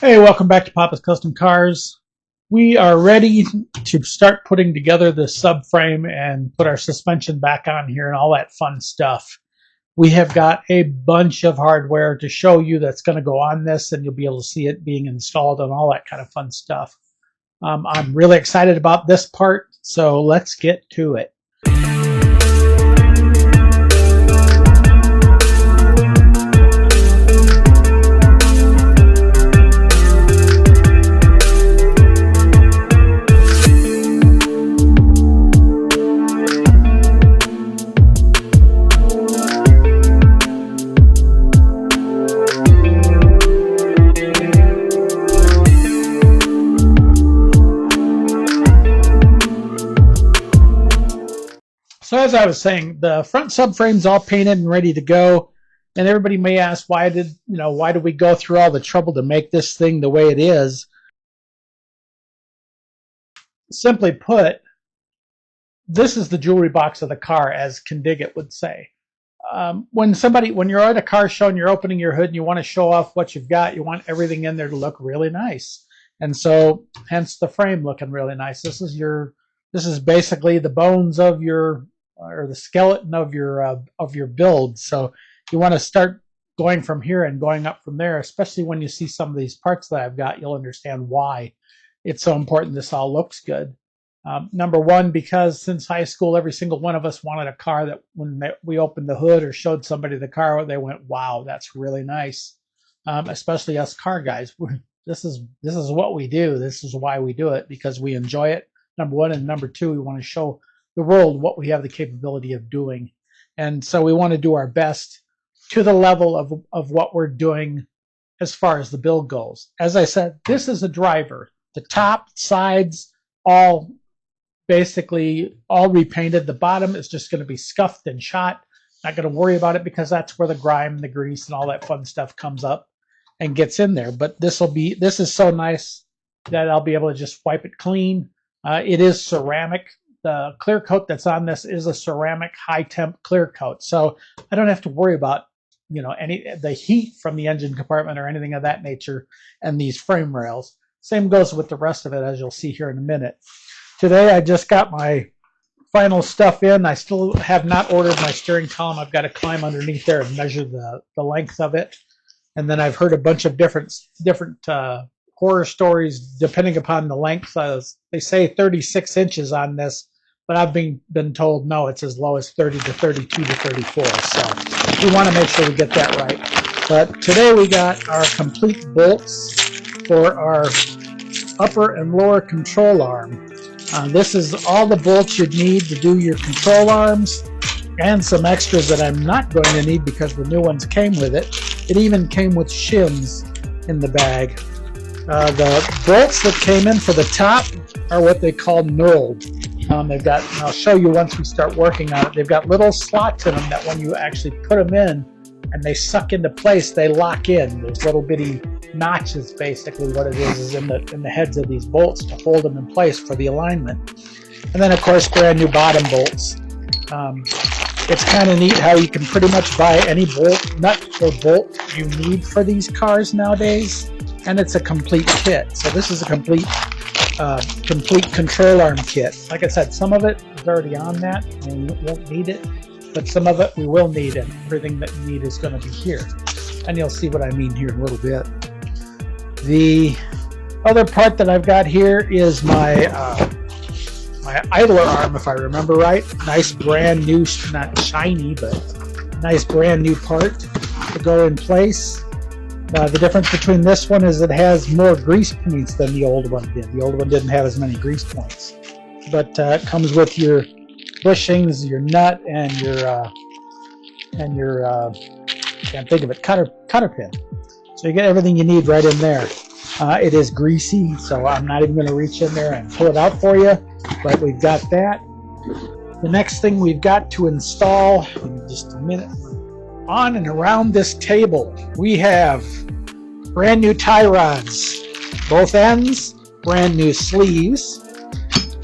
Hey, welcome back to Papa's Custom Cars. We are ready to start putting together the subframe and put our suspension back on here and all that fun stuff. We have got a bunch of hardware to show you that's going to go on this, and you'll be able to see it being installed and all that kind of fun stuff. I'm really excited about this part, so let's get to it. So as I was saying, the front subframe's all painted and ready to go. And everybody may ask, why did we go through all the trouble to make this thing the way it is? Simply put, this is the jewelry box of the car, as Condiggit would say. When you're at a car show and you're opening your hood and you want to show off what you've got, you want everything in there to look really nice. And so, hence the frame looking really nice. This is basically the bones of or the skeleton of your build. So you want to start going from here and going up from there, especially when you see some of these parts that I've got. You'll understand why it's so important this all looks good. Number one, because since high school, every single one of us wanted a car that when we opened the hood or showed somebody the car, they went, wow, that's really nice. Especially us car guys. This is what we do. This is why we do it, because we enjoy it, number one, and number two, we want to show the world what we have the capability of doing. And so we want to do our best to the level of what we're doing as far as the build goes. As I said, this is a driver. The top, sides, all basically all repainted. The bottom is just going to be scuffed and shot. Not going to worry about it because that's where the grime, the grease, and all that fun stuff comes up and gets in there. But this is so nice that I'll be able to just wipe it clean. It is ceramic. The clear coat that's on this is a ceramic high temp clear coat, so I don't have to worry about the heat from the engine compartment or anything of that nature. And these frame rails, same goes with the rest of it, as you'll see here in a minute. Today I just got my final stuff in. I still have not ordered my steering column. I've got to climb underneath there and measure the length of it. And then I've heard a bunch of different horror stories depending upon the length. They say 36 inches on this, but I've been told no, it's as low as 30 to 32 to 34. So we want to make sure we get that right. But today we got our complete bolts for our upper and lower control arm. This is all the bolts you'd need to do your control arms, and some extras that I'm not going to need because the new ones came with it. It even came with shims in the bag. The bolts that came in for the top are what they call knurled. They've got, and I'll show you once we start working on it, they've got little slots in them that when you actually put them in and they suck into place, they lock in. There's little bitty notches, basically what it is in the heads of these bolts to hold them in place for the alignment. And then of course brand new bottom bolts. It's kind of neat how you can pretty much buy any nut or bolt you need for these cars nowadays, and it's a complete kit. So this is a complete control arm kit. Like I said, some of it is already on that and we won't need it, but some of it we will need, and everything that you need is going to be here. And you'll see what I mean here in a little bit. The other part that I've got here is my idler arm, if I remember right. Nice brand new, not shiny, but nice brand new part to go in place. The difference between this one is it has more grease points than the old one did. The old one didn't have as many grease points. But it comes with your bushings, your nut, and your can't think of it, cutter pin. So you get everything you need right in there. It is greasy, so I'm not even going to reach in there and pull it out for you, but we've got that. The next thing we've got to install, in just a minute, on and around this table, we have brand new tie rods, both ends, brand new sleeves,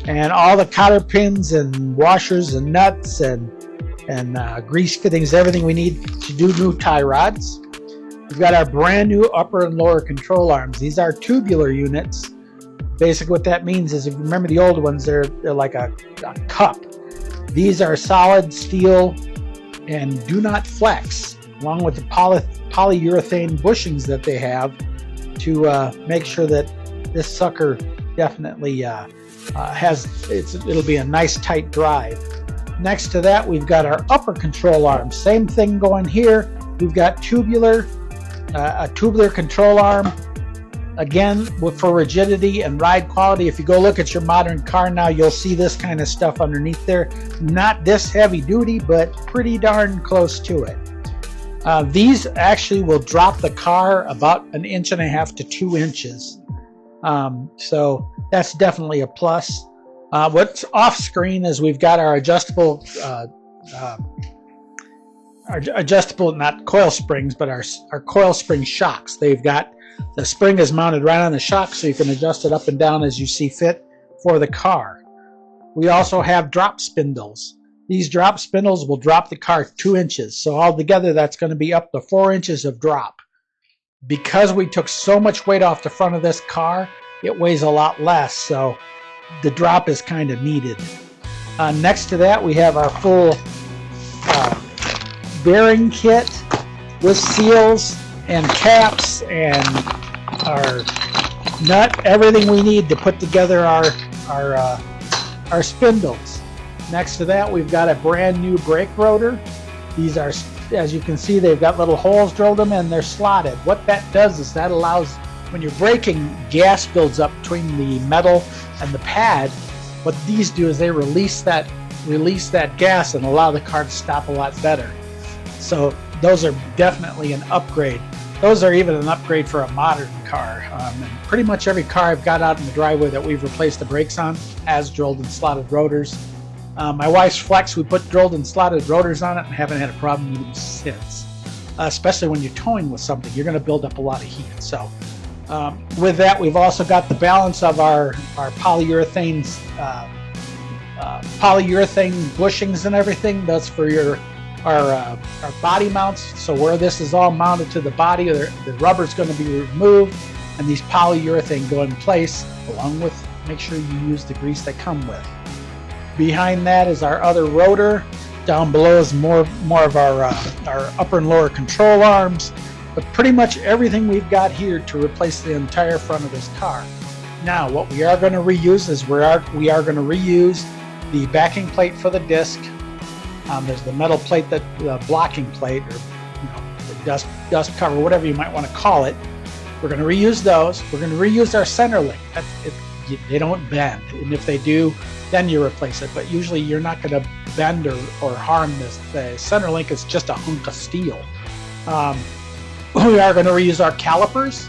and all the cotter pins and washers and nuts and grease fittings, everything we need to do new tie rods. We've got our brand new upper and lower control arms. These are tubular units. Basically what that means is, if you remember the old ones, they're like a cup. These are solid steel and do not flex, along with the polyurethane bushings that they have to make sure that this sucker definitely it'll be a nice tight drive. Next to that, we've got our upper control arm. Same thing going here. We've got a tubular control arm. Again, for rigidity and ride quality. If you go look at your modern car now, you'll see this kind of stuff underneath there. Not this heavy duty, but pretty darn close to it. These actually will drop the car about 1.5 inches to 2 inches. So that's definitely a plus. What's off screen is we've got our adjustable, not coil springs, but our coil spring shocks. They've got, the spring is mounted right on the shock, so you can adjust it up and down as you see fit for the car. We also have drop spindles. These drop spindles will drop the car 2 inches. So altogether, that's going to be up to 4 inches of drop. Because we took so much weight off the front of this car, it weighs a lot less, so the drop is kind of needed. Next to that, we have our full bearing kit with seals and caps and our nut, everything we need to put together our spindles. Next to that, we've got a brand new brake rotor. These are, as you can see, they've got little holes drilled in and they're slotted. What that does is that allows, when you're braking, gas builds up between the metal and the pad. What these do is they release that gas and allow the car to stop a lot better. So those are definitely an upgrade. Those are even an upgrade for a modern car. And pretty much every car I've got out in the driveway that we've replaced the brakes on has drilled and slotted rotors. My wife's Flex, we put drilled and slotted rotors on it and haven't had a problem with them since. Especially when you're towing with something, you're going to build up a lot of heat. So with that, we've also got the balance of our polyurethane bushings and everything. That's for our body mounts. So where this is all mounted to the body, the rubber is going to be removed, and these polyurethane go in place, along with, make sure you use the grease that come with. Behind that is our other rotor. Down below is more of our upper and lower control arms. But pretty much everything we've got here to replace the entire front of this car. Now, what we are going to reuse is we are going to reuse the backing plate for the disc. There's the metal plate, the blocking plate, or the dust cover, whatever you might want to call it. We're going to reuse those. We're going to reuse our center link. They don't bend, and if they do, then you replace it. But usually you're not going to bend or harm this. The center link is just a hunk of steel. We are going to reuse our calipers,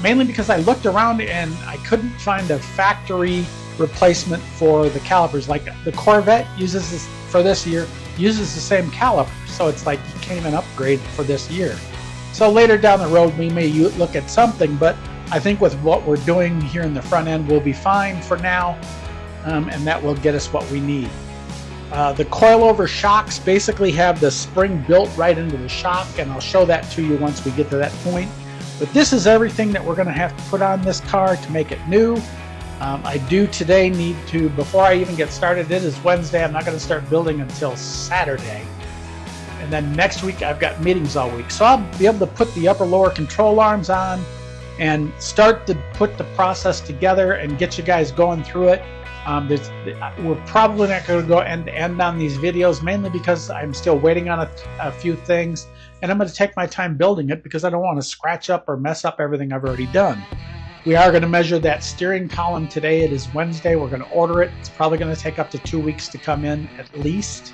mainly because I looked around and I couldn't find a factory replacement for the calipers. Like the Corvette uses this for this year, uses the same caliper, so it's like you can't even upgrade for this year. So later down the road we may look at something, but I think with what we're doing here in the front end, we'll be fine for now, and that will get us what we need. The coilover shocks basically have the spring built right into the shock, and I'll show that to you once we get to that point. But this is everything that we're going to have to put on this car to make it new. I do today need to, before I even get started, it is Wednesday, I'm not going to start building until Saturday. And then next week I've got meetings all week. So I'll be able to put the upper lower control arms on and start to put the process together and get you guys going through it. We're probably not going to go end to end on these videos, mainly because I'm still waiting on a few things, and I'm going to take my time building it because I don't want to scratch up or mess up everything I've already done. We are going to measure that steering column today. It is Wednesday. We're going to order it. It's probably going to take up to 2 weeks to come in at least.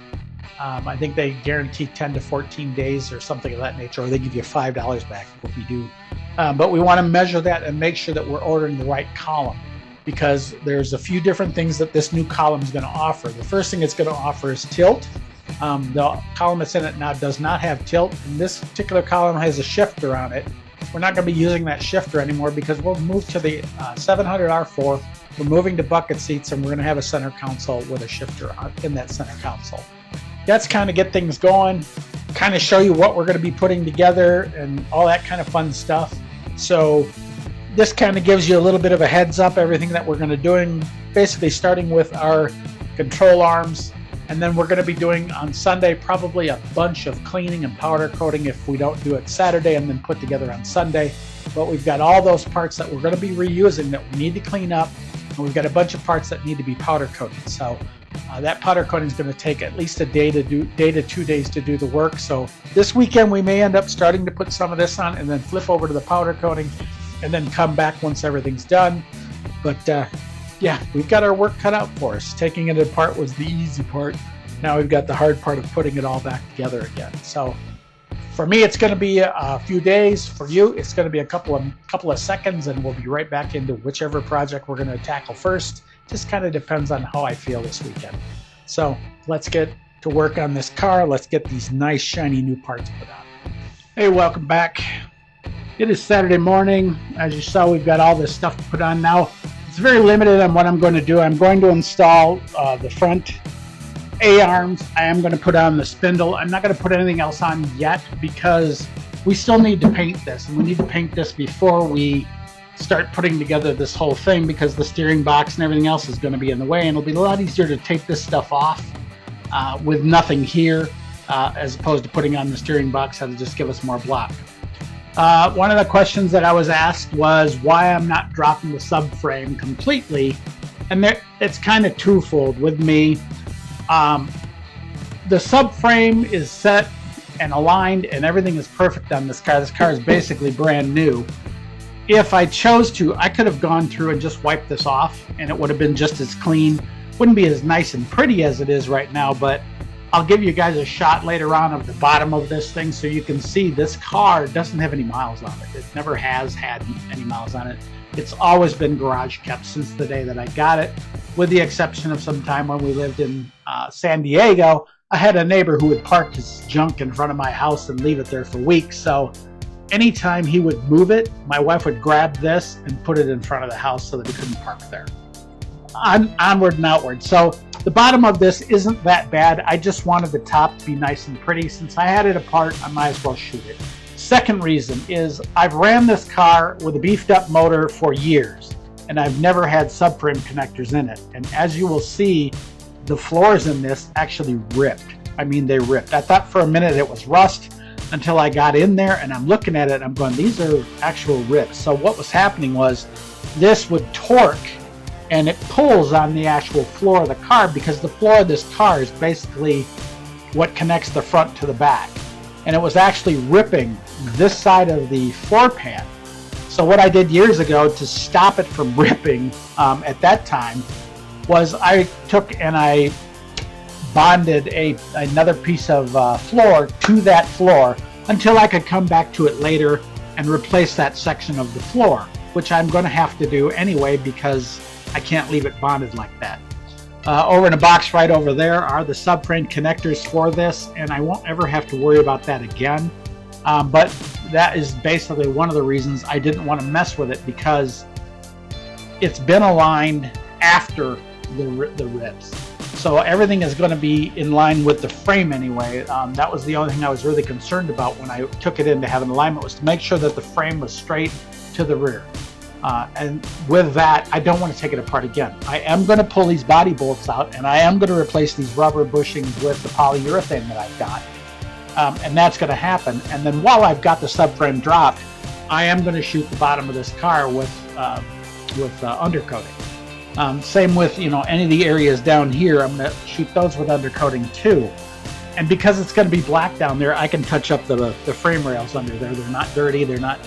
I think they guarantee 10 to 14 days or something of that nature, or they give you $5 back if we do. But we want to measure that and make sure that we're ordering the right column, because there's a few different things that this new column is going to offer. The first thing it's going to offer is tilt. The column that's in it now does not have tilt, and this particular column has a shifter on it. We're not going to be using that shifter anymore because we'll move to the 700 R4. We're moving to bucket seats, and we're going to have a center console with a shifter in that center console. That's kind of get things going. kind of show you what we're going to be putting together and all that kind of fun stuff. So this kind of gives you a little bit of a heads up, everything that we're going to doing, basically starting with our control arms. And then we're going to be doing on Sunday probably a bunch of cleaning and powder coating if we don't do it Saturday and then put together on Sunday. But we've got all those parts that we're going to be reusing that we need to clean up. And we've got a bunch of parts that need to be powder coated. So that powder coating is going to take at least a day to 2 days to do the work. So this weekend we may end up starting to put some of this on and then flip over to the powder coating and then come back once everything's done. But yeah, we've got our work cut out for us. Taking it apart was the easy part. Now we've got the hard part of putting it all back together again. So for me, it's going to be a few days. For you, it's going to be a couple of seconds, and we'll be right back into whichever project we're going to tackle first. Just kind of depends on how I feel this weekend. So let's get to work on this car. Let's get these nice shiny new parts put on. Hey, welcome back. It is Saturday morning. As you saw, we've got all this stuff to put on now. It's very limited on what I'm going to do. I'm going to install the front A-arms. I am going to put on the spindle. I'm not going to put anything else on yet because we still need to paint this. And we need to paint this before we start putting together this whole thing because the steering box and everything else is going to be in the way. And it'll be a lot easier to take this stuff off with nothing here as opposed to putting on the steering box. That'll just give us more block. One of the questions that I was asked was why I'm not dropping the subframe completely, and it's kind of twofold with me. The subframe is set and aligned and everything is perfect on this car. This car is basically brand new. If I chose to, I could have gone through and just wiped this off and it would have been just as clean. Wouldn't be as nice and pretty as it is right now, but I'll give you guys a shot later on of the bottom of this thing so you can see this car doesn't have any miles on it. It never has had any miles on it. It's always been garage kept since the day that I got it, with the exception of some time when we lived in San Diego. I had a neighbor who would park his junk in front of my house and leave it there for weeks. So anytime he would move it, my wife would grab this and put it in front of the house so that he couldn't park there. Onward and outward. So the bottom of this isn't that bad. I just wanted the top to be nice and pretty. Since I had it apart, I might as well shoot it. Second reason is I've ran this car with a beefed up motor for years and I've never had subframe connectors in it. And as you will see, the floors in this actually ripped. I mean, they ripped. I thought for a minute it was rust until I got in there and I'm looking at it. I'm going, these are actual rips. So what was happening was this would torque and it pulls on the actual floor of the car because the floor of this car is basically what connects the front to the back. And it was actually ripping this side of the floor pan. So what I did years ago to stop it from ripping at that time was I took and I bonded another piece of floor to that floor until I could come back to it later and replace that section of the floor, which I'm going to have to do anyway because I can't leave it bonded like that. Over in a box right over there are the subframe connectors for this, and I won't ever have to worry about that again. But that is basically one of the reasons I didn't want to mess with it, because it's been aligned after the ribs. So everything is going to be in line with the frame anyway. That was the only thing I was really concerned about when I took it in to have an alignment, was to make sure that the frame was straight to the rear. And with that, I don't want to take it apart again. I am going to pull these body bolts out, and I am going to replace these rubber bushings with the polyurethane that I've got. And that's going to happen. And then while I've got the subframe dropped, I am going to shoot the bottom of this car with undercoating. Same with any of the areas down here. I'm going to shoot those with undercoating too. And because it's going to be black down there, I can touch up the frame rails under there. They're not dirty. They're not.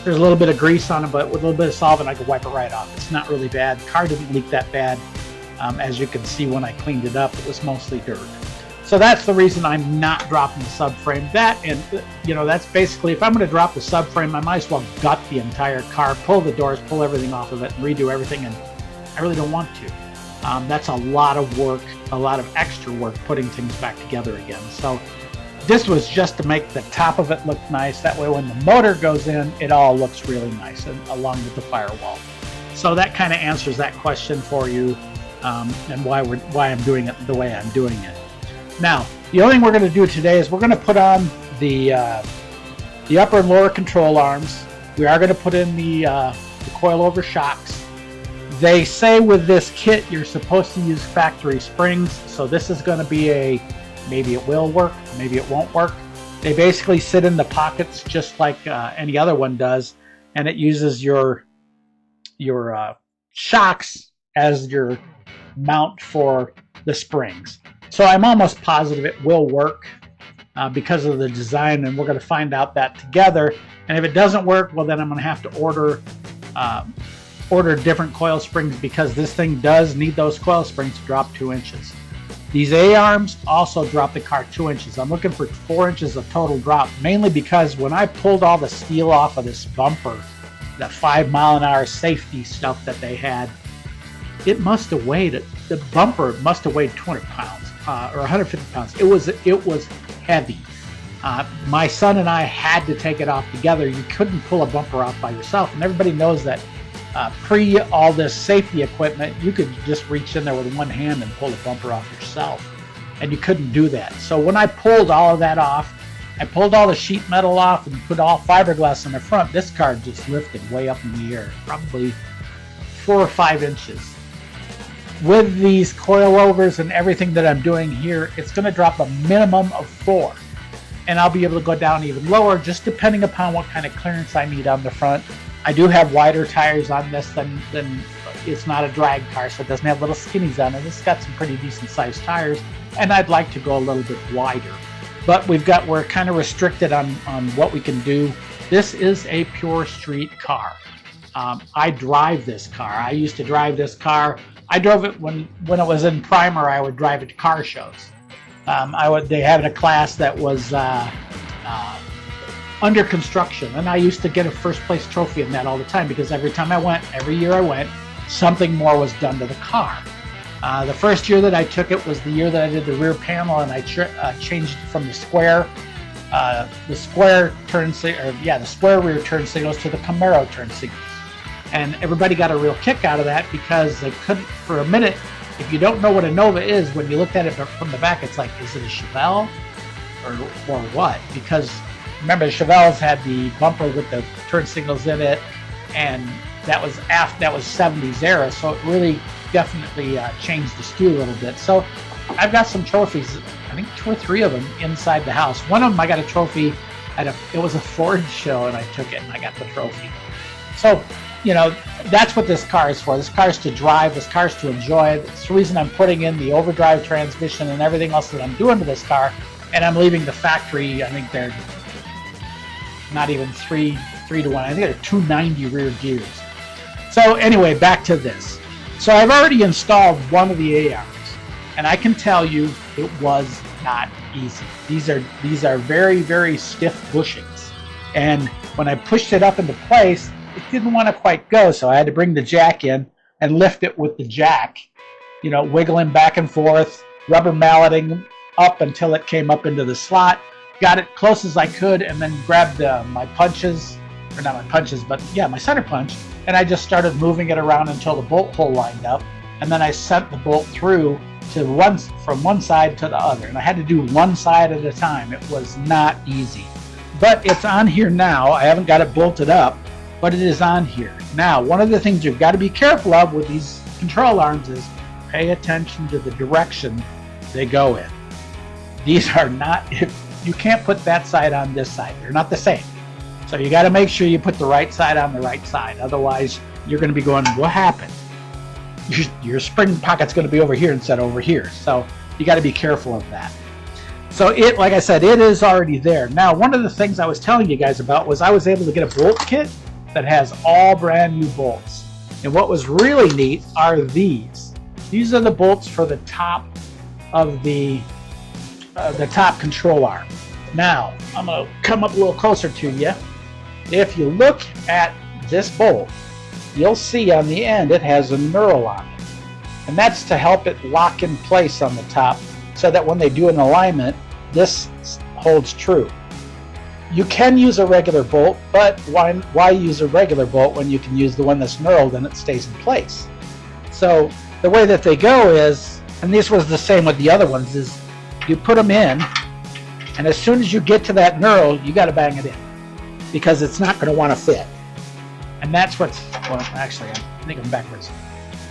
There's a little bit of grease on them, but with a little bit of solvent, I can wipe it right off. It's not really bad. The car didn't leak that bad. As you can see when I cleaned it up, it was mostly dirt. So that's the reason I'm not dropping the subframe. That, and that's basically, if I'm going to drop the subframe, I might as well gut the entire car, pull the doors, pull everything off of it, and redo everything. And I really don't want to. That's a lot of work, a lot of extra work putting things back together again. So this was just to make the top of it look nice. That way when the motor goes in, it all looks really nice, and along with the firewall. So that kind of answers that question for you, and why I'm doing it the way I'm doing it. Now, The only thing we're going to do today is we're going to put on the upper and lower control arms. We are going to put in the coilover shocks. They say with this kit you're supposed to use factory springs, so this is going to be maybe it will work, maybe it won't work. They basically sit in the pockets just like any other one does, and it uses your shocks as your mount for the springs. So I'm almost positive it will work because of the design, and we're going to find out that together. And if it doesn't work, well, then I'm going to have to order different coil springs, because this thing does need those coil springs to drop 2 inches. These A-arms also drop the car 2 inches. I'm looking for 4 inches of total drop, mainly because when I pulled all the steel off of this bumper, that 5-mile-an-hour safety stuff that they had, it must have weighed, the bumper must have weighed 200 pounds or 150 pounds. It was heavy. My son and I had to take it off together. You couldn't pull a bumper off by yourself, and everybody knows that pre all this safety equipment, you could just reach in there with one hand and pull the bumper off yourself, and you couldn't do that. So when I pulled all of that off, I pulled all the sheet metal off and put all fiberglass in the front. This car just lifted way up in the air, probably 4 or 5 inches. With these coilovers and everything that I'm doing here, it's going to drop a minimum of 4. And I'll be able to go down even lower, just depending upon what kind of clearance I need on the front. I do have wider tires on this than it's not a drag car, so it doesn't have little skinnies on it. It's got some pretty decent sized tires, and I'd like to go a little bit wider. But we're kind of restricted on what we can do. This is a pure street car. I drive this car. I used to drive this car. I drove it when it was in primer. I would drive it to car shows. They had a class that was under construction, and I used to get a first place trophy in that all the time, because every year I went, something more was done to the car. The first year that I took it was the year that I did the rear panel, and I changed it from the square rear turn signals to the Camaro turn signals. And everybody got a real kick out of that, because they couldn't, for a minute, if you don't know what a Nova is, when you looked at it from the back, it's like, is it a Chevelle or what? Because remember, the Chevelles had the bumper with the turn signals in it, and that was 70s era, so it really definitely changed the skew a little bit. So I've got some trophies, I think 2 or 3 of them inside the house. One of them I got a trophy at it was a Ford show, and I took it and I got the trophy. So, that's what this car is for. This car is to drive, this car is to enjoy. It's the reason I'm putting in the overdrive transmission and everything else that I'm doing to this car, and I'm leaving the factory. I think they're not even 3 to 1. I think they're 290 rear gears. So anyway, back to this. So I've already installed one of the A-arms, and I can tell you it was not easy. These are very, very stiff bushings, and when I pushed it up into place, it didn't want to quite go, so I had to bring the jack in and lift it with the jack, wiggling back and forth, rubber malleting up until it came up into the slot, got it close as I could, and then grabbed my punches, or not my punches, but yeah, my center punch, and I just started moving it around until the bolt hole lined up, and then I sent the bolt through from one side to the other, and I had to do one side at a time. It was not easy, but it's on here now. I haven't got it bolted up, but it is on here. Now, one of the things you've got to be careful of with these control arms is pay attention to the direction they go in. These are not, you can't put that side on this side. They're not the same. So you got to make sure you put the right side on the right side. Otherwise, you're going to be going, what happened? Your spring pocket's going to be over here instead of over here. So you got to be careful of that. So like I said, it is already there. Now, one of the things I was telling you guys about was I was able to get a bolt kit that has all brand new bolts. And what was really neat are these. These are the bolts for the top of the top control arm. Now, I'm going to come up a little closer to you. If you look at this bolt, you'll see on the end it has a knurl on it. And that's to help it lock in place on the top, so that when they do an alignment, this holds true. You can use a regular bolt, but why use a regular bolt when you can use the one that's knurled and it stays in place? So the way that they go is, and this was the same with the other ones, is you put them in, and as soon as you get to that knurl, you got to bang it in because it's not going to want to fit. And that's what's, well, actually, I think I'm backwards.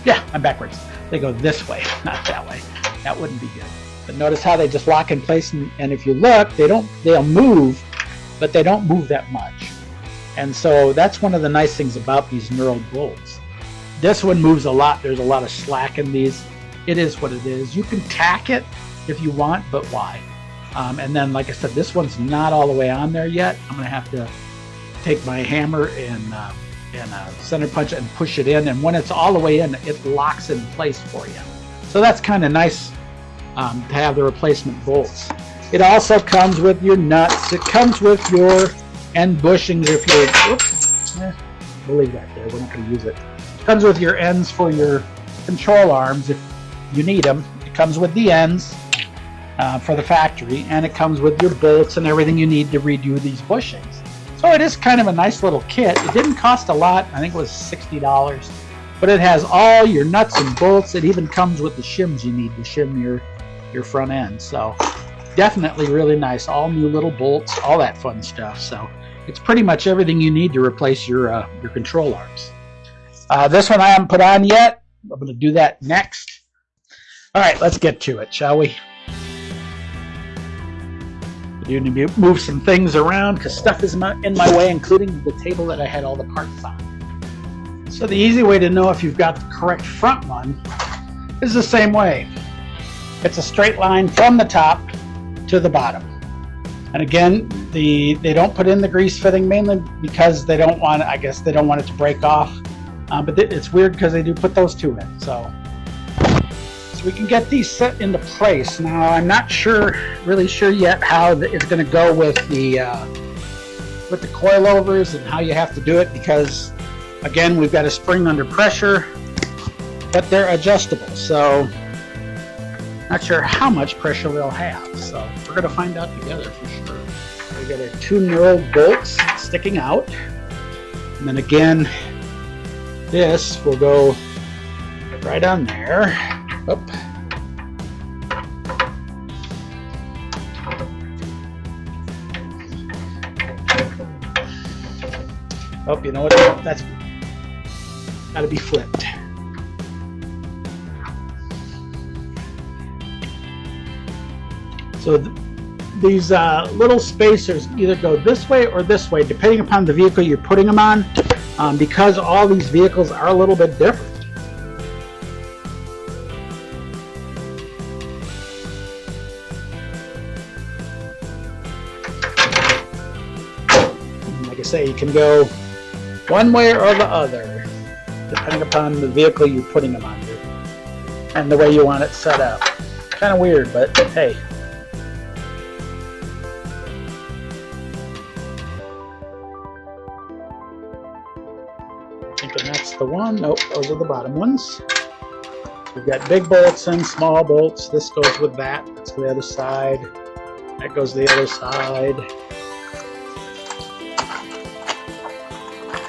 Yeah, I'm backwards. They go this way, not that way. That wouldn't be good. But notice how they just lock in place, and if you look, they'll move, but they don't move that much. And so that's one of the nice things about these knurled bolts. This one moves a lot. There's a lot of slack in these. It is what it is. You can tack it if you want, but why? And then, like I said, this one's not all the way on there yet. I'm going to have to take my hammer and center punch and push it in. And when it's all the way in, it locks in place for you. So that's kind of nice to have the replacement bolts. It also comes with your nuts. It comes with your end bushings if you're, oops, we'll leave that there. We're not going to use it. It comes with your ends for your control arms if you need them. It comes with the ends for the factory, and it comes with your bolts and everything you need to redo these bushings. So it is kind of a nice little kit. It didn't cost a lot. I think it was $60. But it has all your nuts and bolts. It even comes with the shims you need to shim your front end. So definitely really nice. All new little bolts, all that fun stuff. So it's pretty much everything you need to replace your control arms. This one I haven't put on yet. I'm going to do that next. All right, let's get to it, shall we? You need to move some things around because stuff is in my way, including the table that I had all the parts on. So the easy way to know if you've got the correct front one is the same way. It's a straight line from the top to the bottom. And again, they don't put in the grease fitting mainly because they don't want, I guess they don't want it to break off. But it's weird because they do put those two in. So we can get these set into place. Now I'm not really sure yet how it's going to go with the coilovers and how you have to do it because again we've got a spring under pressure, but they're adjustable. So not sure how much pressure they'll have. So we're going to find out together for sure. We got our two knurled bolts sticking out, and then again this will go right on there. Up. Oh, you know what? That's got to be flipped. So these little spacers either go this way or this way, depending upon the vehicle you're putting them on, because all these vehicles are a little bit different. Say you can go one way or the other depending upon the vehicle you're putting them under and the way you want it set up. Kind of weird, but hey. Thinking that's the one. Nope, those are the bottom ones. We've got big bolts and small bolts. This goes with that. That's the other side. That goes the other side.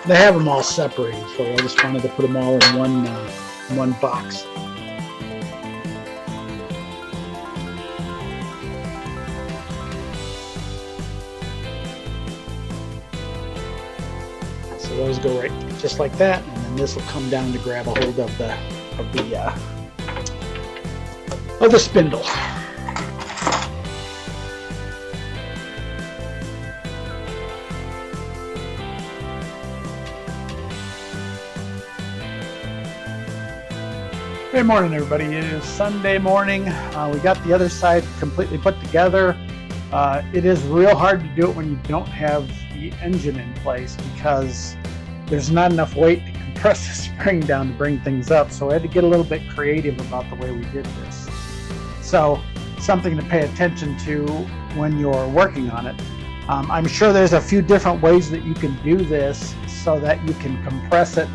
They have them all separated for you. I just wanted to put them all in one box. So those go right just like that, and then this will come down to grab a hold of the spindle. Good morning, everybody. It is Sunday morning. We got the other side completely put together. It is real hard to do it when you don't have the engine in place because there's not enough weight to compress the spring down to bring things up. So I had to get a little bit creative about the way we did this. So something to pay attention to when you're working on it. I'm sure there's a few different ways that you can do this so that you can compress it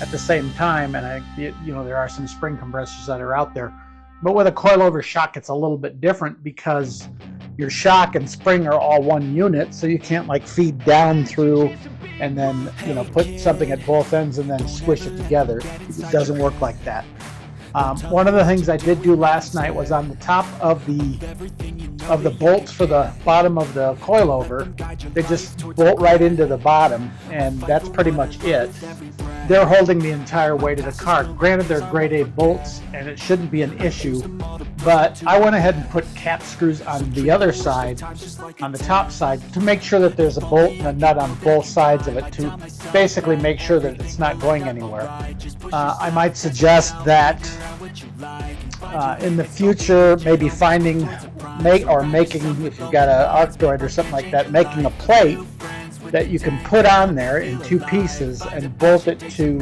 at the same time, and there are some spring compressors that are out there, but with a coilover shock it's a little bit different because your shock and spring are all one unit, so you can't like feed down through and then put something at both ends and then squish it together. It doesn't work like that. One of the things I did do last night was on the top of the of the bolts for the bottom of the coilover. They just bolt right into the bottom, and that's pretty much it. They're holding the entire weight of the car. Granted, they're grade A bolts, and it shouldn't be an issue, but I went ahead and put cap screws on the other side, on the top side, to make sure that there's a bolt and a nut on both sides of it to basically make sure that it's not going anywhere. I might suggest that in the future, maybe making, if you've got an Arctoid or something like that, making a plate that you can put on there in two pieces and bolt it to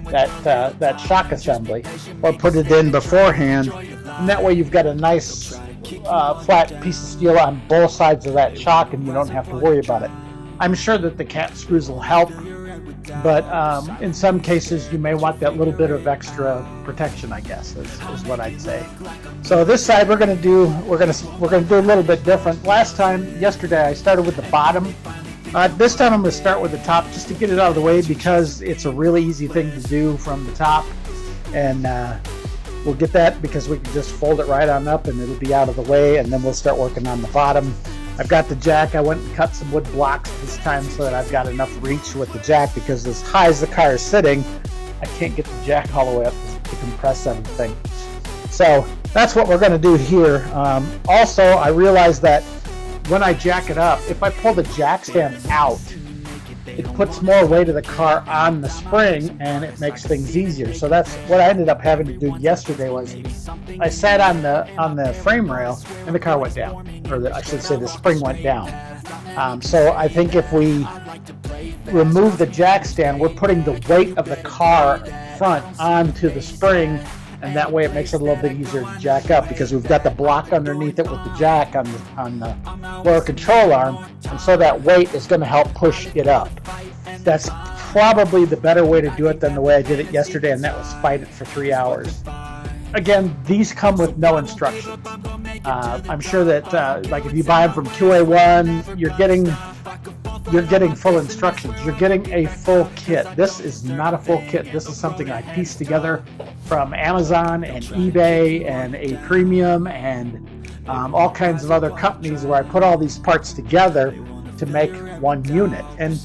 that shock assembly, or put it in beforehand, and that way you've got a nice flat piece of steel on both sides of that shock, and you don't have to worry about it. I'm sure that the cap screws will help, but in some cases you may want that little bit of extra protection, I guess is what I'd say. So this side we're going to do a little bit different. Yesterday I started with the bottom. This time I'm going to start with the top just to get it out of the way, because it's a really easy thing to do from the top, and we'll get that because we can just fold it right on up and it'll be out of the way, and then we'll start working on the bottom. I've got the jack. I went and cut some wood blocks this time so that I've got enough reach with the jack, because as high as the car is sitting, I can't get the jack all the way up to compress everything. So that's what we're going to do here. Also, I realized that when I jack it up, if I pull the jack stand out, it puts more weight of the car on the spring, and it makes things easier. So that's what I ended up having to do yesterday. Was I sat on the frame rail and the car went down, or I should say the spring went down. So I think if we remove the jack stand, we're putting the weight of the car front onto the spring, and that way it makes it a little bit easier to jack up, because we've got the block underneath it with the jack on the lower control arm, and so that weight is going to help push it up. That's probably the better way to do it than the way I did it yesterday, and that was fight it for 3 hours. Again, these come with no instructions. I'm sure that like if you buy them from QA1, you're getting full instructions. You're getting a full kit. This is not a full kit. This is something I pieced together from Amazon and eBay and A Premium and all kinds of other companies, where I put all these parts together to make one unit. And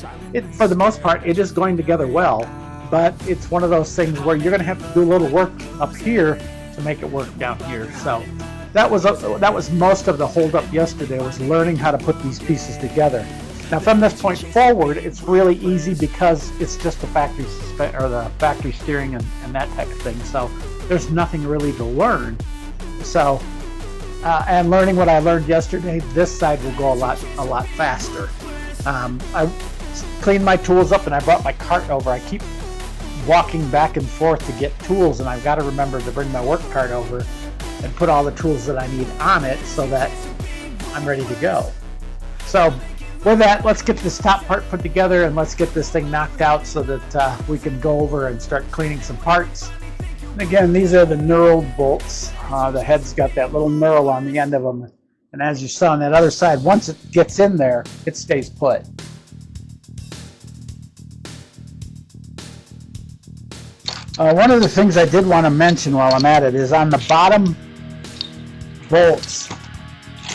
for the most part, it is going together well, but it's one of those things where you're going to have to do a little work up here to make it work down here. So that was most of the holdup yesterday, was learning how to put these pieces together. Now from this point forward, it's really easy because it's just the factory steering and that type of thing. So there's nothing really to learn. So and learning what I learned yesterday, this side will go a lot faster. I cleaned my tools up and I brought my cart over. I keep walking back and forth to get tools, and I've got to remember to bring my work cart over and put all the tools that I need on it so that I'm ready to go. So with that, let's get this top part put together and let's get this thing knocked out so that we can go over and start cleaning some parts. And again, these are the knurled bolts. The head's got that little knurl on the end of them, and as you saw on that other side, once it gets in there, it stays put. One of the things I did want to mention while I'm at it is on the bottom bolts.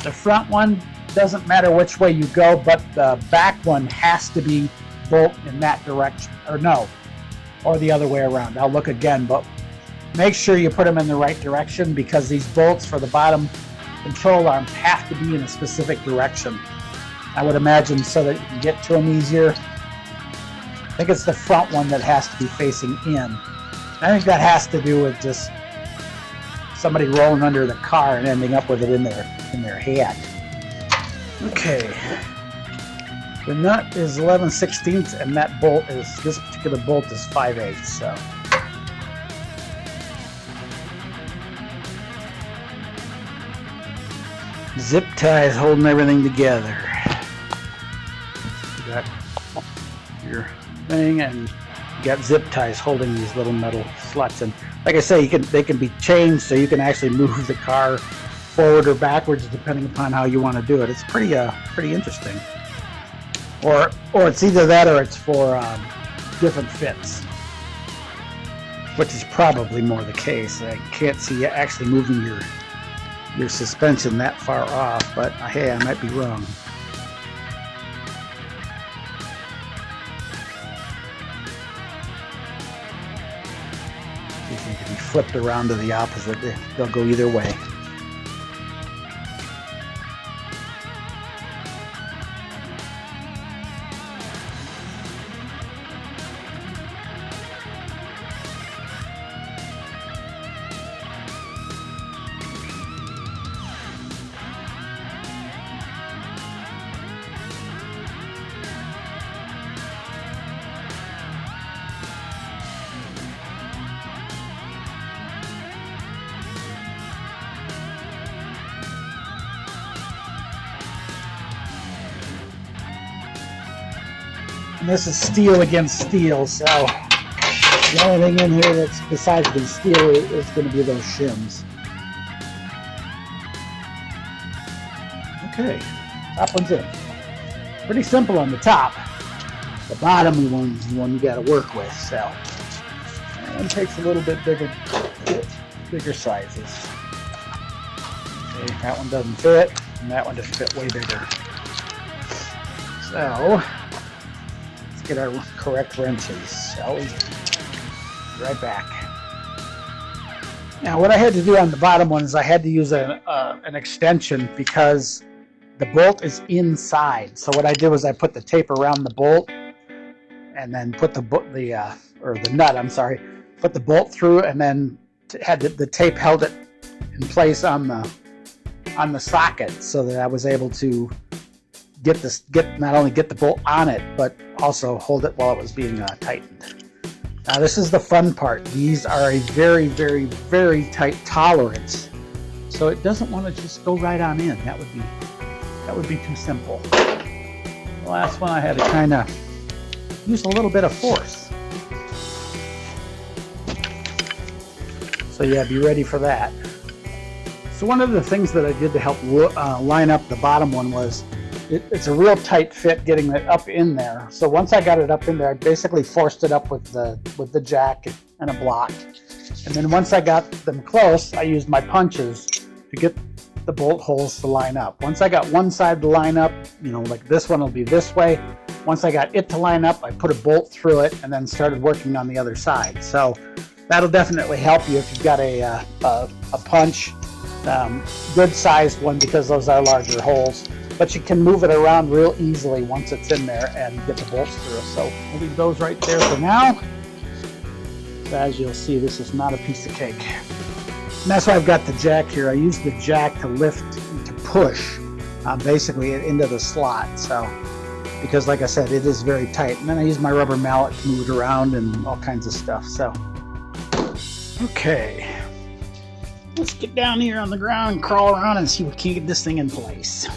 The front one doesn't matter which way you go, but the back one has to be bolt in that direction, or the other way around. I'll look again, but make sure you put them in the right direction, because these bolts for the bottom control arms have to be in a specific direction, I would imagine, so that you can get to them easier. I think it's the front one that has to be facing in. I think that has to do with just somebody rolling under the car and ending up with it in their head. Okay, the nut is 11/16, and this particular bolt is 5/8. So zip ties holding everything together. You got your thing, and you got zip ties holding these little metal sluts. And like I say, they can be changed so you can actually move the car forward or backwards depending upon how you want to do it. It's pretty interesting. Or it's either that or it's for different fits, which is probably more the case. I can't see you actually moving your suspension that far off, but hey, I might be wrong. These need to be flipped around to the opposite. They'll go either way. And this is steel against steel, so the only thing in here that's besides the steel is going to be those shims. Okay, top one's in. Pretty simple on the top. The bottom one's the one you got to work with, so that one takes a little bit bigger sizes. Okay, that one doesn't fit, and that one doesn't fit way bigger. So get our correct wrenches, shall we? Right back. Now what I had to do on the bottom one is I had to use an extension because the bolt is inside. So what I did was I put the tape around the bolt and then put the nut, I'm sorry, put the bolt through, and then had the tape held it in place on the socket so that I was able to not only get the bolt on it, but also hold it while it was being tightened. Now this is the fun part. These are a very, very, very tight tolerance, so it doesn't want to just go right on in. That would be too simple. The last one I had to kind of use a little bit of force. So yeah, be ready for that. So one of the things that I did to help line up the bottom one was it's a real tight fit getting it up in there. So once I got it up in there, I basically forced it up with the jack and a block. And then once I got them close, I used my punches to get the bolt holes to line up. Once I got one side to line up, like this one will be this way. Once I got it to line up, I put a bolt through it and then started working on the other side. So that'll definitely help you if you've got a punch, good sized one, because those are larger holes. But you can move it around real easily once it's in there and get the bolts through. So we'll leave those right there for now. So as you'll see, this is not a piece of cake. And that's why I've got the jack here. I use the jack to lift, to push basically into the slot. So, because like I said, it is very tight. And then I use my rubber mallet to move it around and all kinds of stuff. So, okay. Let's get down here on the ground and crawl around and see if we can get this thing in place.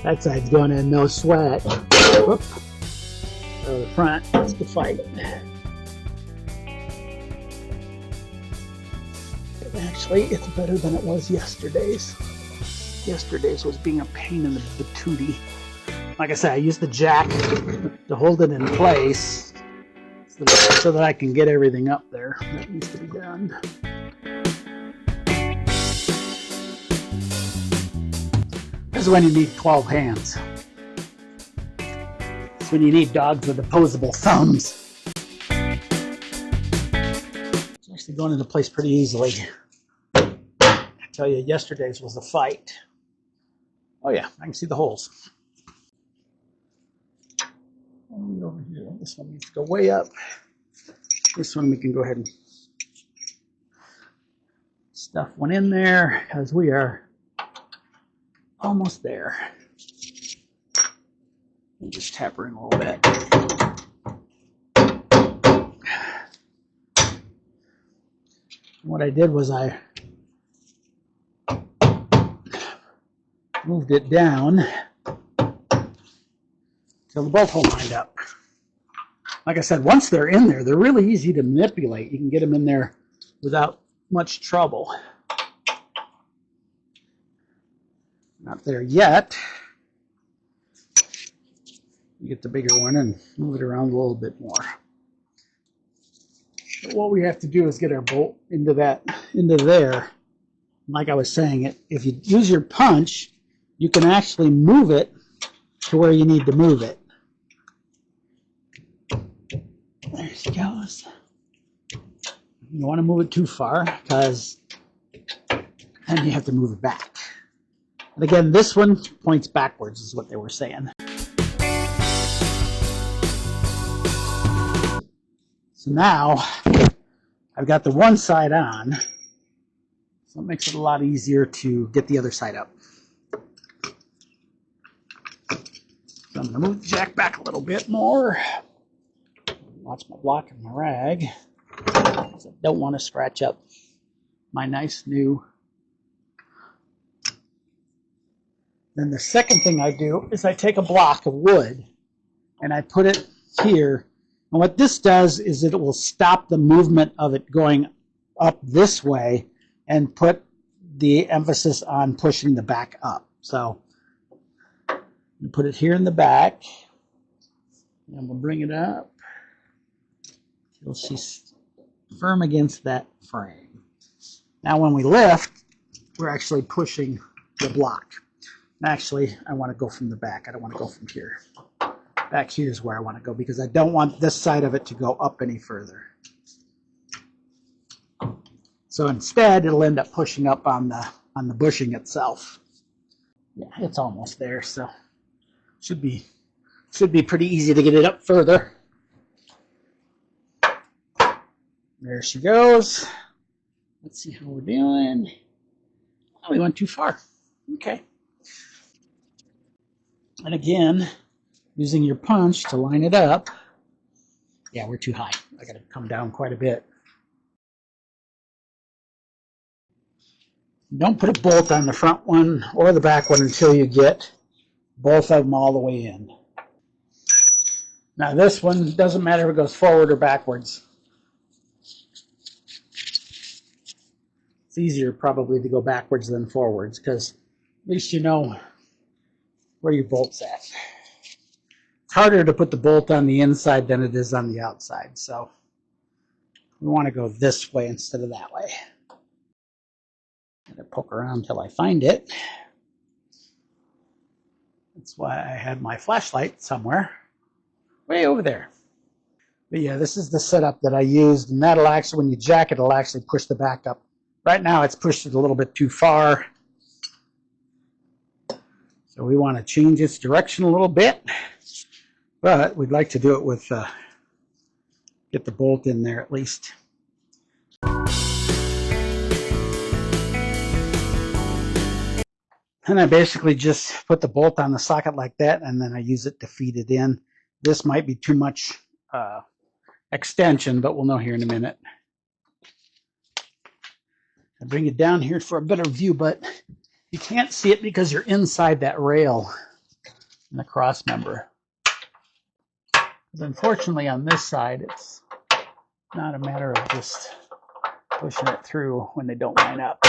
That side's going in, no sweat. Whoop. So the front, that's the fight. Actually, it's better than it was yesterday's. Yesterday's was being a pain in the patootie. Like I said, I used the jack to hold it in place so that I can get everything up there that needs to be done. This is when you need 12 hands. It's when you need dogs with opposable thumbs. It's actually going into place pretty easily. I tell you, yesterday's was a fight. Oh yeah, I can see the holes. And over here, this one needs to go way up. This one we can go ahead and stuff one in there because we are almost there. And just tap her in a little bit. What I did was I moved it down till the bolt hole lined up. Like I said, once they're in there, they're really easy to manipulate. You can get them in there without much trouble. Not there yet. You get the bigger one and move it around a little bit more. What we have to do is get our bolt into there. Like I was saying, if you use your punch, you can actually move it to where you need to move it. There she goes. You don't want to move it too far because then you have to move it back. And again, this one points backwards is what they were saying. So now I've got the one side on, so it makes it a lot easier to get the other side up. So I'm going to move the jack back a little bit more. Watch my block and my rag, because I don't want to scratch up my nice new. Then the second thing I do is I take a block of wood and I put it here. And what this does is it will stop the movement of it going up this way and put the emphasis on pushing the back up. So you put it here in the back, and we'll bring it up till she's firm against that frame. Now when we lift, we're actually pushing the block. Actually, I want to go from the back. I don't want to go from here. Back here is where I want to go because I don't want this side of it to go up any further. So instead, it'll end up pushing up on the bushing itself. Yeah, it's almost there, so should be pretty easy to get it up further. There she goes. Let's see how we're doing. Oh, we went too far. Okay. And again, using your punch to line it up. Yeah, we're too high. I got to come down quite a bit. Don't put a bolt on the front one or the back one until you get both of them all the way in. Now this one doesn't matter if it goes forward or backwards. It's easier probably to go backwards than forwards because at least you know where your bolt's at. It's harder to put the bolt on the inside than it is on the outside, so we want to go this way instead of that way. I'm going to poke around until I find it. That's why I had my flashlight somewhere way over there. But yeah, this is the setup that I used, and that'll actually, when you jack it, it'll actually push the back up. Right now it's pushed it a little bit too far. So we want to change its direction a little bit, but we'd like to do it with, get the bolt in there at least. And I basically just put the bolt on the socket like that, and then I use it to feed it in. This might be too much extension, but we'll know here in a minute. I bring it down here for a better view, but you can't see it because you're inside that rail in the cross member. But unfortunately on this side, it's not a matter of just pushing it through when they don't line up.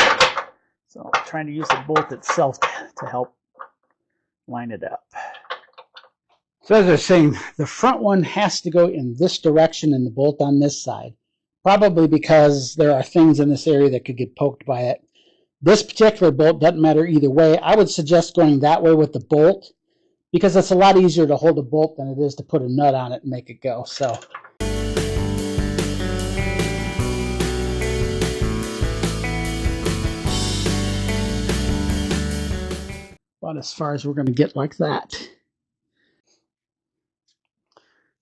So I'm trying to use the bolt itself to help line it up. So as I was saying, the front one has to go in this direction and the bolt on this side. Probably because there are things in this area that could get poked by it. This particular bolt doesn't matter either way. I would suggest going that way with the bolt because it's a lot easier to hold a bolt than it is to put a nut on it and make it go. So about as far as we're going to get like that.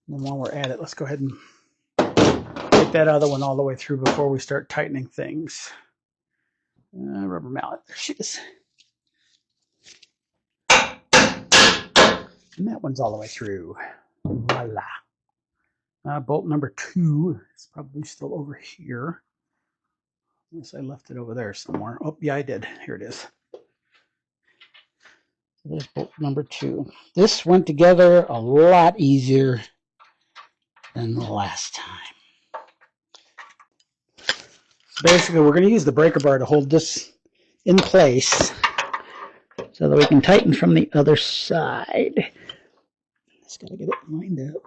And while we're at it, let's go ahead and get that other one all the way through before we start tightening things. Rubber mallet, there she is. And that one's all the way through. Voila. Bolt number 2 is probably still over here. Unless I left it over there somewhere. Oh, yeah, I did. Here it is. There's bolt number 2. This went together a lot easier than the last time. Basically, we're going to use the breaker bar to hold this in place so that we can tighten from the other side. Just got to get it lined up.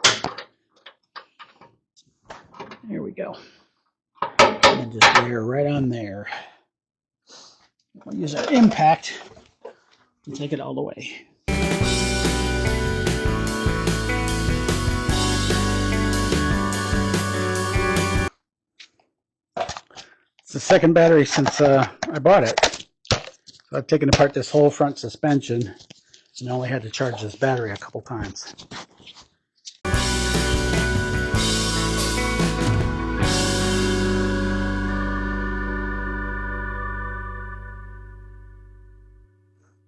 There we go. just layer right on there. We'll use our impact to take it all the way. It's the second battery since I bought it. So I've taken apart this whole front suspension and only had to charge this battery a couple times.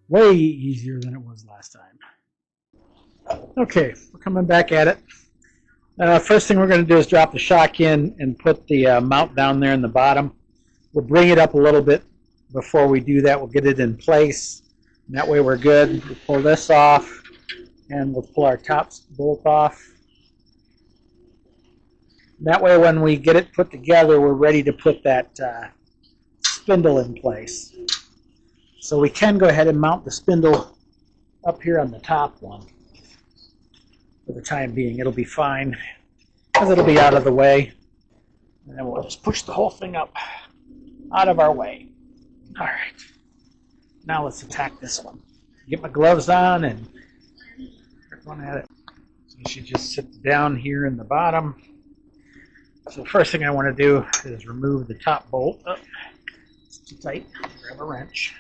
Way easier than it was last time. Okay, we're coming back at it. First thing we're going to do is drop the shock in and put the mount down there in the bottom. We'll bring it up a little bit before we do that. We'll get it in place. And that way we're good. We'll pull this off and we'll pull our top bolt off. That way when we get it put together, we're ready to put that spindle in place. So we can go ahead and mount the spindle up here on the top one. For the time being, it'll be fine because it'll be out of the way. And then we'll just push the whole thing up out of our way. All right. Now let's attack this one. Get my gloves on and start going at it. So you should just sit down here in the bottom. So the first thing I want to do is remove the top bolt. Oh, it's too tight. Grab a wrench.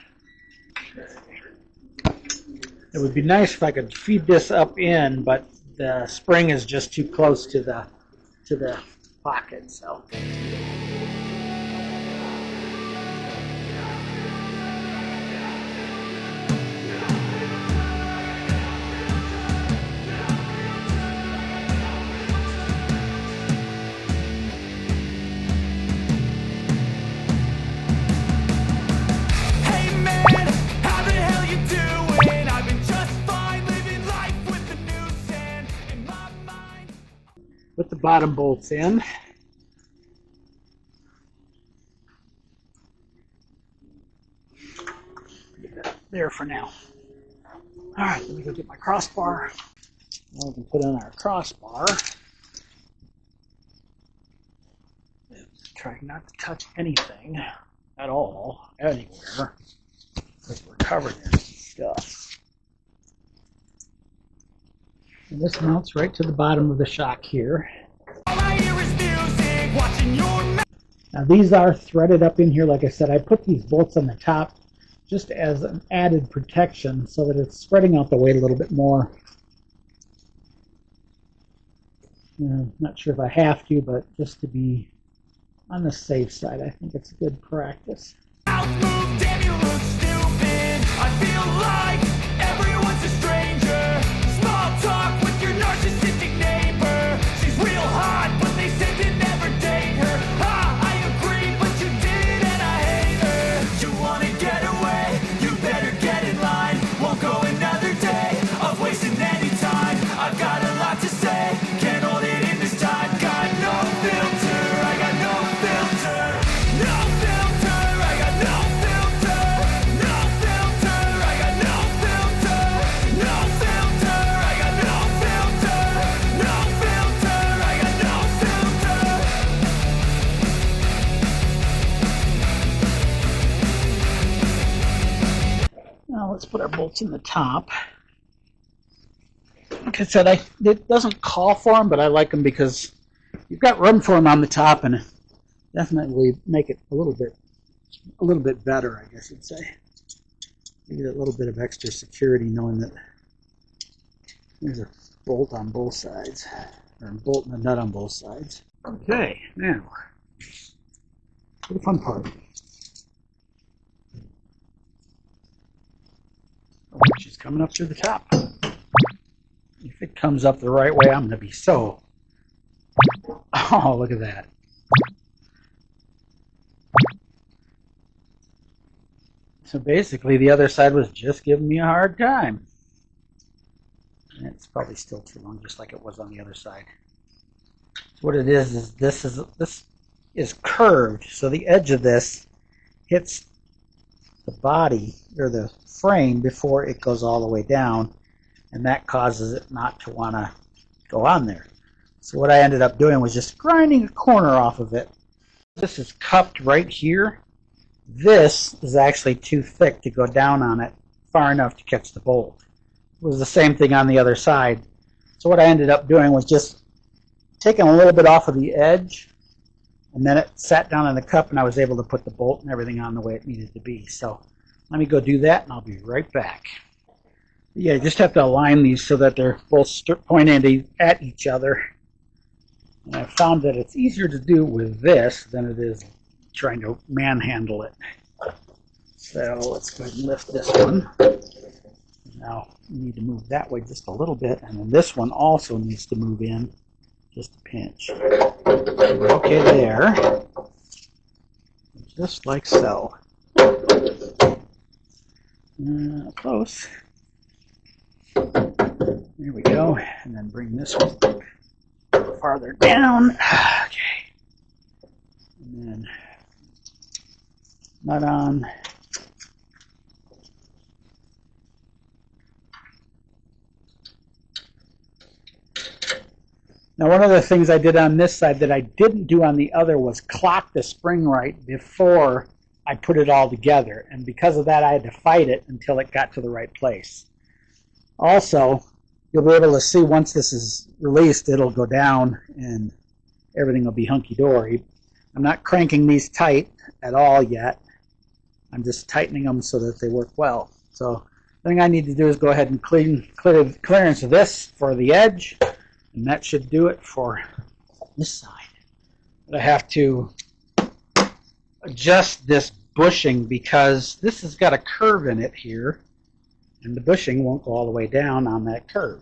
It would be nice if I could feed this up in, but the spring is just too close to the pocket. So. Put the bottom bolts in. Get that there for now. All right, let me go get my crossbar. Now we can put in our crossbar. Try not to touch anything at all, anywhere, because we're covered in stuff. And this mounts right to the bottom of the shock here. Now these are threaded up in here. Like I said, I put these bolts on the top just as an added protection so that it's spreading out the weight a little bit more. Not sure if I have to, but just to be on the safe side, I think it's good practice. Damn, you look stupid. I feel like everyone's a stranger. Small talk with your narcissistic neighbor. She's real hot, but they said to never date her. I agree, but you did, and I hate her. You wanna get away? You better get in line. Won't go another day of wasting any time. I've got a lot to say, can't hold it in this time. Got no filter, I got no filter. No filter, I got no filter. No filter, I got no filter. No filter, I got no filter. No filter, I got no filter. Now let's put our bolts in the top. Like I said, it doesn't call for them, but I like them because you've got room for them on the top, and definitely make it a little bit better, I guess you'd say. You get a little bit of extra security knowing that there's a bolt on both sides, or a bolt and a nut on both sides. Okay, now for the fun part. She's coming up to the top. If it comes up the right way, I'm going to be so... Oh, look at that. So basically, the other side was just giving me a hard time. And it's probably still too long, just like it was on the other side. So what it is this is curved, so the edge of this hits the body, or the frame, before it goes all the way down. And that causes it not to want to go on there. So what I ended up doing was just grinding a corner off of it This is cupped right here. This is actually too thick to go down on it far enough to catch the bolt. It was the same thing on the other side. So what I ended up doing was just taking a little bit off of the edge, and then it sat down in the cup and I was able to put the bolt and everything on the way it needed to be. So let me go do that and I'll be right back. Yeah, you just have to align these so that they're both pointing at each other. And I found that it's easier to do with this than it is trying to manhandle it. So let's go ahead and lift this one. Now you need to move that way just a little bit, and then this one also needs to move in just a pinch. Okay, there. Just like so. Close. There we go. And then bring this one a little farther down. Okay. And then nut on. Now, one of the things I did on this side that I didn't do on the other was clock the spring right before I put it all together. And because of that, I had to fight it until it got to the right place. Also, you'll be able to see once this is released, it'll go down and everything will be hunky-dory. I'm not cranking these tight at all yet. I'm just tightening them so that they work well. So the thing I need to do is go ahead and clear the clearance of this for the edge. And that should do it for this side. But I have to adjust this bushing because this has got a curve in it here, and the bushing won't go all the way down on that curve.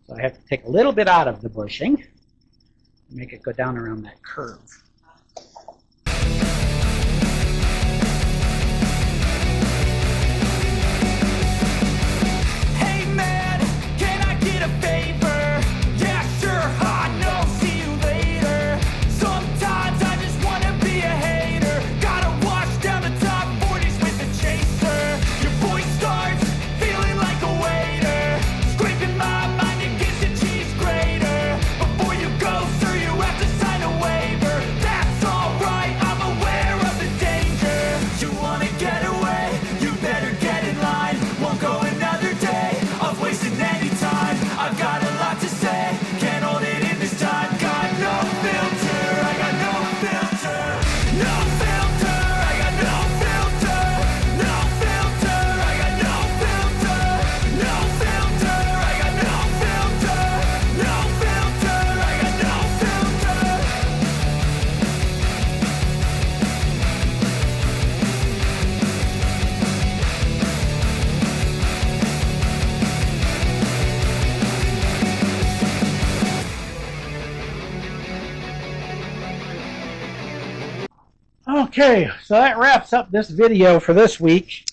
So I have to take a little bit out of the bushing and make it go down around that curve. Okay, so that wraps up this video for this week.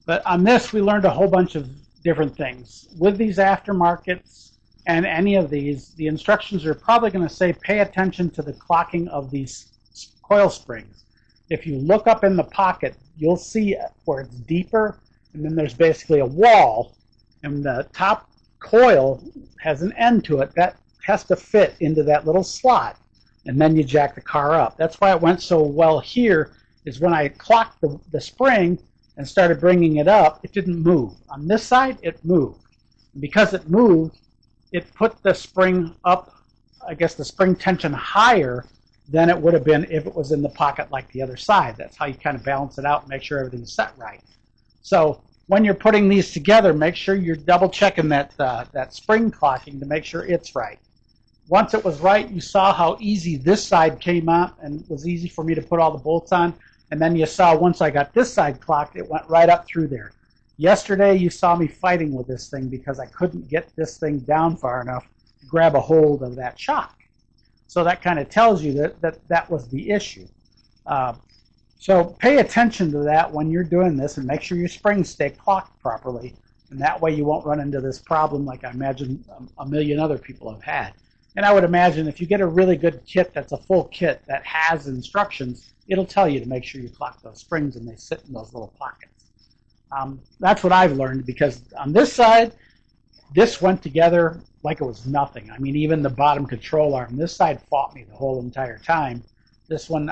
But on this, we learned a whole bunch of different things. With these aftermarkets and any of these, the instructions are probably going to say pay attention to the clocking of these coil springs. If you look up in the pocket, you'll see where it's deeper, and then there's basically a wall, and the top coil has an end to it that has to fit into that little slot. And then you jack the car up. That's why it went so well here, is when I clocked the spring and started bringing it up, it didn't move. On this side, it moved. And because it moved, it put the spring up, I guess the spring tension higher than it would have been if it was in the pocket like the other side. That's how you kind of balance it out and make sure everything's set right. So when you're putting these together, make sure you're double checking that spring clocking to make sure it's right. Once it was right, you saw how easy this side came out and it was easy for me to put all the bolts on. And then you saw once I got this side clocked, it went right up through there. Yesterday, you saw me fighting with this thing because I couldn't get this thing down far enough to grab a hold of that shock. So that kind of tells you that was the issue. So pay attention to that when you're doing this and make sure your springs stay clocked properly. And that way you won't run into this problem like I imagine a million other people have had. And I would imagine if you get a really good kit that's a full kit that has instructions, it'll tell you to make sure you clock those springs and they sit in those little pockets. That's what I've learned, because on this side, this went together like it was nothing. I mean, even the bottom control arm, this side fought me the whole entire time. This one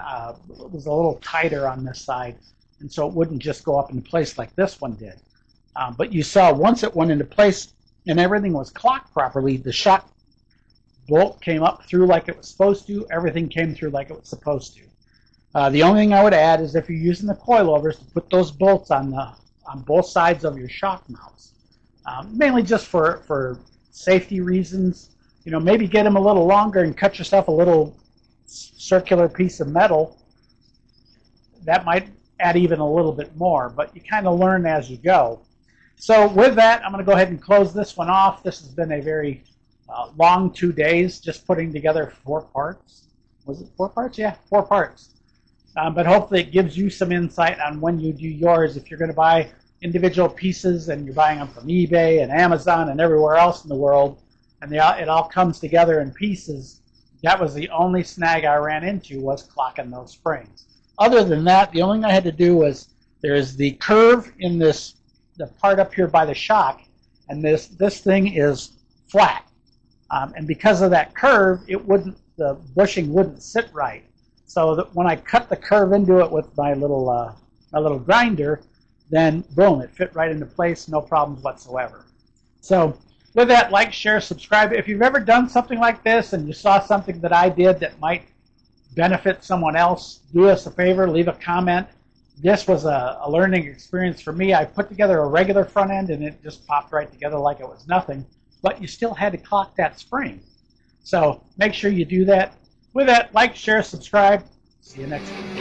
was a little tighter on this side, and so it wouldn't just go up into place like this one did. But you saw once it went into place and everything was clocked properly, the shock bolt came up through like it was supposed to. Everything came through like it was supposed to. The only thing I would add is if you're using the coilovers, to put those bolts on both sides of your shock mounts, mainly just for safety reasons. You know, maybe get them a little longer and cut yourself a little circular piece of metal. That might add even a little bit more, but you kind of learn as you go. So with that, I'm going to go ahead and close this one off. This has been a very long 2 days just putting together 4 parts. Was it 4 parts? Yeah, 4 parts. But hopefully it gives you some insight on when you do yours. If you're going to buy individual pieces and you're buying them from eBay and Amazon and everywhere else in the world, and it all comes together in pieces, that was the only snag I ran into, was clocking those springs. Other than that, the only thing I had to do was, there's the curve in the part up here by the shock, and this thing is flat. And because of that curve, the bushing wouldn't sit right. So that when I cut the curve into it with my little grinder, then boom, it fit right into place, no problems whatsoever. So with that, like, share, subscribe. If you've ever done something like this and you saw something that I did that might benefit someone else, do us a favor, leave a comment. This was a learning experience for me. I put together a regular front end and it just popped right together like it was nothing, but you still had to clock that spring. So make sure you do that. With that, like, share, subscribe. See you next week.